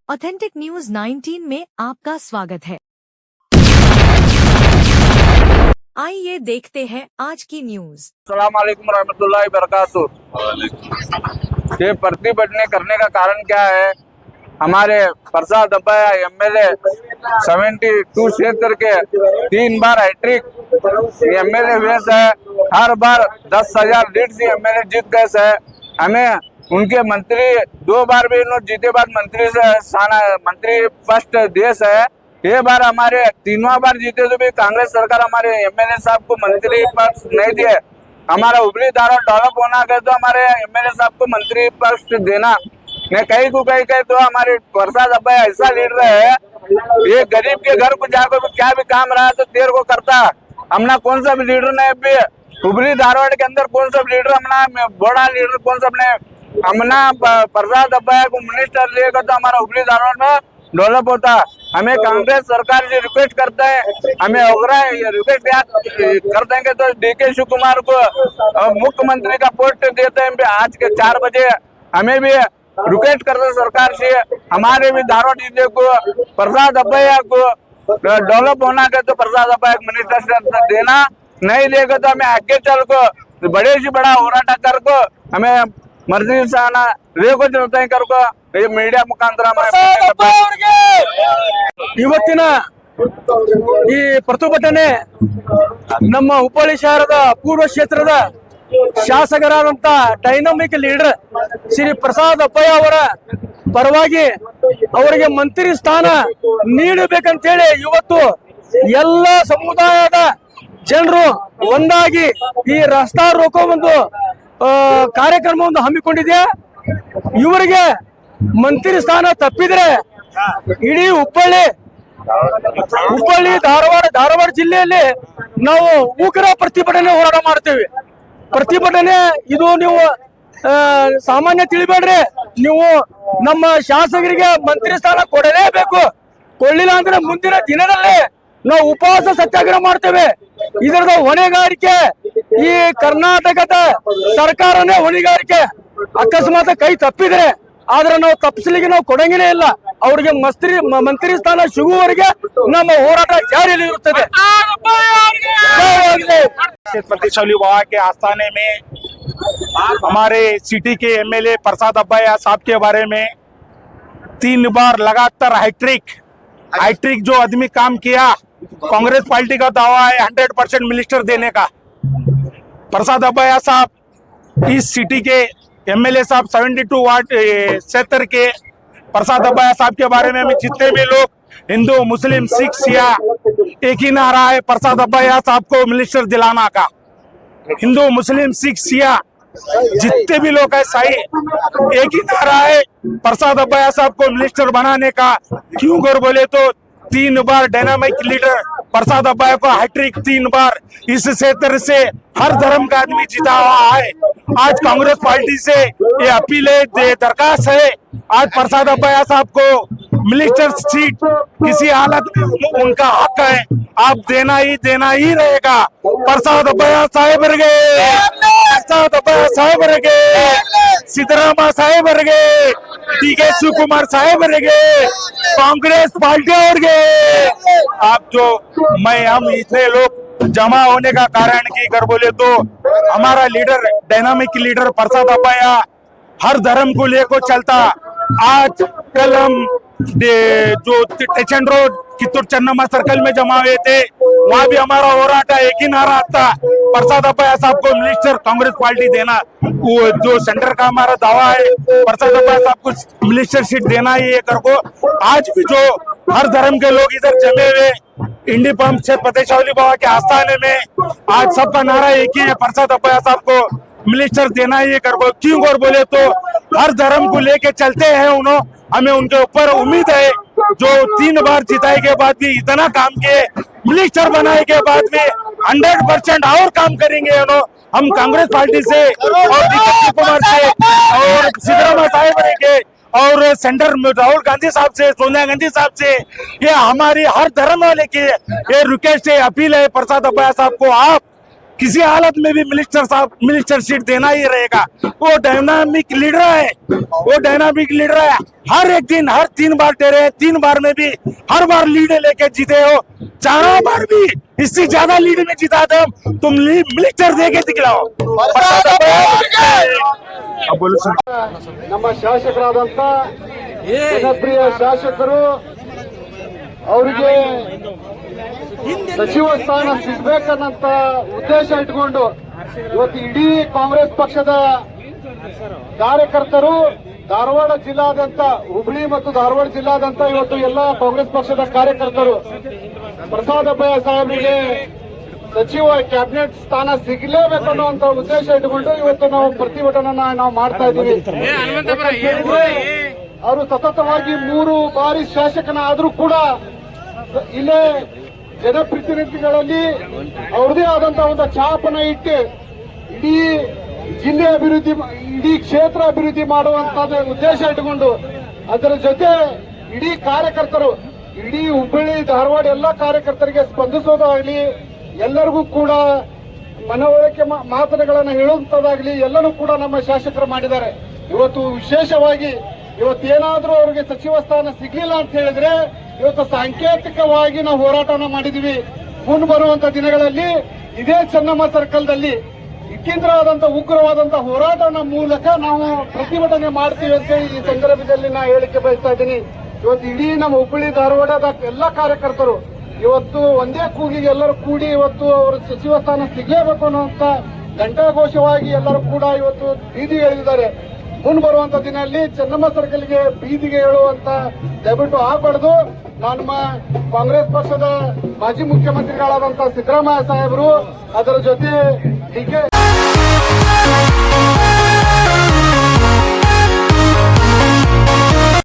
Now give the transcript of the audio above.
Authentic news 19 में आपका स्वागत है। आइए देखते हैं आज की न्यूज। अस्सलामुअलैकुम रहमतुल्लाहि बरकातुहू। ये प्रतिभटने करने का कारण क्या है? हमारे प्रसाद अब्बाया एमएलए 72 क्षेत्र के 3 बार हैट्रिक एमएलए हुए है। हर बार 10,000 लीड से एमएलए जीत गए है। हमें उनके मंत्री 2 बार भी इन्होंने जीते बाद मंत्री फर्स्ट देश है। ये बार हमारे 3वां बार जीते तो भी कांग्रेस सरकार हमारे एमएलए साहब को मंत्री पद नहीं दिए। हमारा हुबली धारवाड़ डेवलप होना है तो हमारे एमएलए साहब को मंत्री पद देना ने कहीं तो हमारे प्रसाद अब्बाया ऐसा लीडर है, ये गरीब के घर को जाकर क्या भी काम रहा तो देर को करता। हमना कौन सा भी लीडर ने अभी हुबली धारवाड़ के अंदर कौन सा लीडर हमना बड़ा लीडर कौन सा ने हमना प्रसाद अब्बाया को मिनिस्टर लेगा तो हमारा हुबली धारवाड़ में डेवलप होता। हमें कांग्रेस सरकार से रिक्वेस्ट करते हैं, हमें रिक्वेस्ट कर देंगे तो डीके शिव कुमार को मुख्यमंत्री का पोस्ट देते हैं। आज के 4 बजे हमें भी रिक्वेस्ट करते सरकार से, हमारे भी धारवाड़ जिले को प्रसाद अब्बाया को डेवलप होना है तो प्रसाद अब्बाया को मिनिस्टर देना, नहीं देगा तो हमें आगे चल को बड़े से बड़ा होराಟ कर को हमें मर्जी से आना ರೇಗೋ ಜನತೆ ಕರ್ಕೋ ಈ ಮೀಡಿಯಾ ಮುಖಾಂತರ ಇವತ್ತಿನ ಈ ಪ್ರತಿಭಟನೆ ನಮ್ಮ ಹುಬ್ಬಳ್ಳಿ ಶಹರದ ಪೂರ್ವ ಕ್ಷೇತ್ರದ ಶಾಸಕರಾದಂತ ಡೈನಾಮಿಕ್ ಲೀಡರ್ ಶ್ರೀ ಪ್ರಸಾದ್ ಅಬ್ಬಯ್ಯ ಅವರ ಪರವಾಗಿ ಅವರಿಗೆ ಮಂತ್ರಿ ಸ್ಥಾನ ನೀಡಬೇಕಂತೇಳಿ ಇವತ್ತು ಎಲ್ಲ ಸಮುದಾಯದ ಜನರು ಒಂದಾಗಿ ಈ ರಸ್ತಾ ರೋಕೋ ಒಂದು ಕಾರ್ಯಕ್ರಮವನ್ನು ಹಮ್ಮಿಕೊಂಡಿದೆ। ಇವರಿಗೆ ಮಂತ್ರಿ ಸ್ಥಾನ ತಪ್ಪಿದ್ರೆ ಇಡೀ ಹುಬ್ಬಳ್ಳಿ ಧಾರವಾಡ ಜಿಲ್ಲೆಯಲ್ಲಿ ನಾವು ಉಗ್ರ ಪ್ರತಿಭಟನೆ ಹೋರಾಟ ಮಾಡ್ತೇವೆ। ಪ್ರತಿಭಟನೆ ಇದು ನೀವು ಸಾಮಾನ್ಯ ತಿಳಿಬೇಡ್ರಿ, ನೀವು ನಮ್ಮ ಶಾಸಕರಿಗೆ ಮಂತ್ರಿ ಸ್ಥಾನ ಕೊಡಲೇಬೇಕು, ಕೊಡ್ಲಿಲ್ಲ ಅಂದ್ರೆ ಮುಂದಿನ ದಿನದಲ್ಲಿ ನಾವು ಉಪವಾಸ ಸತ್ಯಾಗ್ರಹ ಮಾಡ್ತೇವೆ। ಇದರದ ಹೊಣೆಗಾರಿಕೆ ಈ ಕರ್ನಾಟಕದ ಸರ್ಕಾರನೇ ಹೊಣೆಗಾರಿಕೆ। ಅಕಸ್ಮಾತ್ ಕೈ ತಪ್ಪಿದ್ರೆ ಆದ್ರೆ ನಾವು ತಪ್ಪಿಸ್ಲಿಕ್ಕೆ ನಾವು ಕೊಡಂಗೇನೇ ಇಲ್ಲ। ಅವರಿಗೆ ಮಂತ್ರಿ ಸ್ಥಾನ ಸಿಗುವವರೆಗೆ ನಮ್ಮ ಹೋರಾಟ ಜಾರಿಯಲ್ಲಿ ಇರುತ್ತದೆ। छत्रपति शिवाजी बाबा के आस्थाने में हमारे सिटी के एमएलए प्रसाद अब्बाया साहब के बारे में 3 बार लगातार हाईट्रिक जो आदमी काम किया, कांग्रेस पार्टी का दावा है 100% मिनिस्टर देने का। प्रसाद अब्बाया साहब इस सिटी के एमएलए साहब 72 वार्ड क्षेत्र के प्रसाद अब्बाया साहब के बारे में जितने भी लोग हिंदू मुस्लिम सिख सिया एक ही नारा है प्रसाद अब्बाया साहब को मिनिस्टर दिलाना का। हिंदू मुस्लिम सिख सिया जितने भी लोग है सही एक ही नारा है प्रसाद अब्बाया साहब को मिनिस्टर बनाने का। क्यों कर बोले तो 3 बार डायनामिक लीडर प्रसाद अब्बाया को हैट्रिक 3 बार इस क्षेत्र से हर धर्म का आदमी जीता हुआ है। आज कांग्रेस पार्टी से ये अपील है, दरखास्त है, आज प्रसाद अब्बाया साहब को मिनिस्टर सीट किसी हालत में उनका हक है, आप देना ही रहेगा। प्रसाद अब्बाया साहेब रगे, प्रसाद अब्बाया साहेब रगे, सिद्धरामा साहेब रगे, डीके शिव कुमार साहेब रगे, कांग्रेस पार्टी और आप जो हम इतने लोग जमा होने का कारण की कर बोले तो हमारा leader dynamic leader Prasad Abbayya हर धर्म को लेकर चलता। आज कल हम जो station road Kittur Channamma circle में जमा हुए थे, वहाँ भी हमारा होराटा एक ही नारा था प्रसाद अब्बाया साहब को मिनिस्टर कांग्रेस पार्टी देना। वो जो सेंटर का हमारा दावा है प्रसाद अब्बाया साहब को मिनिस्टर सीट देना ही है कर को। आज भी जो हर धर्म के लोग इधर जमे हुए इंडी पंप छत्रपति शिवाजी बाबा के आस्थाने में आज सबका नारा एक ही है प्रसाद अब्बाया साहब को मिनिस्टर देना ही कर। क्यों कर बोले तो हर धर्म को लेके चलते हैं उन्होंने, हमें उनके ऊपर उम्मीद है जो 3 बार जिताए के बाद भी इतना काम किए, मिनिस्टर बनाए के बाद भी 100% और काम करेंगे उन्होंने। हम कांग्रेस पार्टी से और डीके शिव कुमार से और सिद्धरामा साहेब के और सेंटर में राहुल गांधी साहब से, सोनिया गांधी साहब से, ये हमारी हर धर्म वाले की ये रिक्वेस्ट है, अपील है प्रसाद अब्बाया साहब को आप किसी हालत में भी मिनिस्टर सीट देना ही रहेगा। वो डायनामिक लीडर है। हर एक दिन हर 3 बार दे रहे हैं, 3 बार में भी हर बार लीड लेके जीते हो, 4 बार भी इससे ज्यादा लीड में जिता दो, तुम मिनिस्टर दे के दिखलाओ। ನಮ್ಮ ಶಾಸಕರಾದಂತ ಜನಪ್ರಿಯ ಶಾಸಕರು ಅವರಿಗೆ ಸಚಿವ ಸ್ಥಾನ ಸಿಗ್ಬೇಕನ್ನಂತ ಉದ್ದೇಶ ಇಟ್ಕೊಂಡು ಇವತ್ತು ಇಡೀ ಕಾಂಗ್ರೆಸ್ ಪಕ್ಷದ ಕಾರ್ಯಕರ್ತರು ಧಾರವಾಡ ಜಿಲ್ಲಾದ್ಯಂತ ಹುಬ್ಳಿ ಮತ್ತು ಧಾರವಾಡ ಜಿಲ್ಲಾದ್ಯಂತ ಇವತ್ತು ಎಲ್ಲ ಕಾಂಗ್ರೆಸ್ ಪಕ್ಷದ ಕಾರ್ಯಕರ್ತರು ಪ್ರಸಾದ್ ಅಬ್ಬಯ್ಯ ಸಾಹೇಬರಿಗೆ ಸಚಿವ ಕ್ಯಾಬಿನೆಟ್ ಸ್ಥಾನ ಸಿಗಲೇಬೇಕು ಅನ್ನುವಂತ ಉದ್ದೇಶ ಇಟ್ಟುಕೊಂಡು ಇವತ್ತು ನಾವು ಪ್ರತಿಭಟನೆಯನ್ನ ನಾವು ಮಾಡ್ತಾ ಇದ್ದೀವಿ. ಅವರು ಸತತವಾಗಿ 3 ಬಾರಿ ಶಾಸಕನಾದ್ರೂ ಕೂಡ ಇಲ್ಲೇ ಜನಪ್ರತಿನಿಧಿಗಳಲ್ಲಿ ಅವ್ರದೇ ಆದಂತಹ ಒಂದು ಛಾಪನ ಇಟ್ಟು ಇಡೀ ಜಿಲ್ಲೆ ಅಭಿವೃದ್ಧಿ, ಇಡೀ ಕ್ಷೇತ್ರ ಅಭಿವೃದ್ಧಿ ಮಾಡುವಂತ ಉದ್ದೇಶ ಇಟ್ಟುಕೊಂಡು ಅದರ ಜೊತೆ ಇಡೀ ಕಾರ್ಯಕರ್ತರು, ಇಡೀ ಹುಬ್ಬಳ್ಳಿ ಧಾರವಾಡ ಎಲ್ಲ ಕಾರ್ಯಕರ್ತರಿಗೆ ಸ್ಪಂದಿಸೋದಾಗ್ಲಿ, ಎಲ್ಲರಿಗೂ ಕೂಡ ಮನವೊಲಿಕೆ ಮಾತುಗಳನ್ನು ಹೇಳುವಂತದಾಗ್ಲಿ ಎಲ್ಲನೂ ಕೂಡ ನಮ್ಮ ಶಾಸಕರು ಮಾಡಿದ್ದಾರೆ. ಇವತ್ತು ವಿಶೇಷವಾಗಿ ಇವತ್ತೇನಾದ್ರೂ ಅವರಿಗೆ ಸಚಿವ ಸ್ಥಾನ ಸಿಗ್ಲಿಲ್ಲ ಅಂತ ಹೇಳಿದ್ರೆ ಇವತ್ತು ಸಾಂಕೇತಿಕವಾಗಿ ನಾವು ಹೋರಾಟನ ಮಾಡಿದೀವಿ. ಮುಂದೆ ಬರುವಂತ ದಿನಗಳಲ್ಲಿ ಇದೇ ಚೆನ್ನಮ್ಮ ಸರ್ಕಲ್ದಲ್ಲಿ ವಿಕೇಂದ್ರವಾದಂತ ಉಗ್ರವಾದಂತ ಹೋರಾಟನ ಮೂಲಕ ನಾವು ಪ್ರತಿಭಟನೆ ಮಾಡ್ತೀವಿ ಅಂತ ಈ ಸಂದರ್ಭದಲ್ಲಿ ನಾ ಹೇಳಿಕೆ ಬಯಸ್ತಾ ಇದ್ದೀನಿ. ಇವತ್ತು ಇಡೀ ನಮ್ಮ ಹುಬ್ಬಳ್ಳಿ ಧಾರವಾಡದ ಎಲ್ಲ ಕಾರ್ಯಕರ್ತರು ಇವತ್ತು ಒಂದೇ ಕೂಗಿಗೆ ಎಲ್ಲರೂ ಕೂಡಿ ಇವತ್ತು ಅವರ ಸಚಿವ ಸ್ಥಾನ ಸಿಗಲೇಬೇಕು ಅನ್ನುವಂತ ಘಂಟಾಘೋಷವಾಗಿ ಎಲ್ಲರೂ ಕೂಡ ಇವತ್ತು ಬೀದಿಗೆ ಇಳಿದಿದ್ದಾರೆ. ಮುಂದೆ ಬರುವಂತ ದಿನದಲ್ಲಿ ಚೆನ್ನಮ್ಮ ಸರ್ಕಲ್ಗೆ ಬೀದಿಗೆ ಹೇಳುವಂತ ದಯವಿಟ್ಟು ಆಗಬಾರ್ದು. ನಮ್ಮ ಕಾಂಗ್ರೆಸ್ ಪಕ್ಷದ ಮಾಜಿ ಮುಖ್ಯಮಂತ್ರಿಗಳಾದಂತಹ ಸಿದ್ದರಾಮಯ್ಯ ಸಾಹೇಬರು, ಅದರ ಜೊತೆ ಡಿ ಕೆ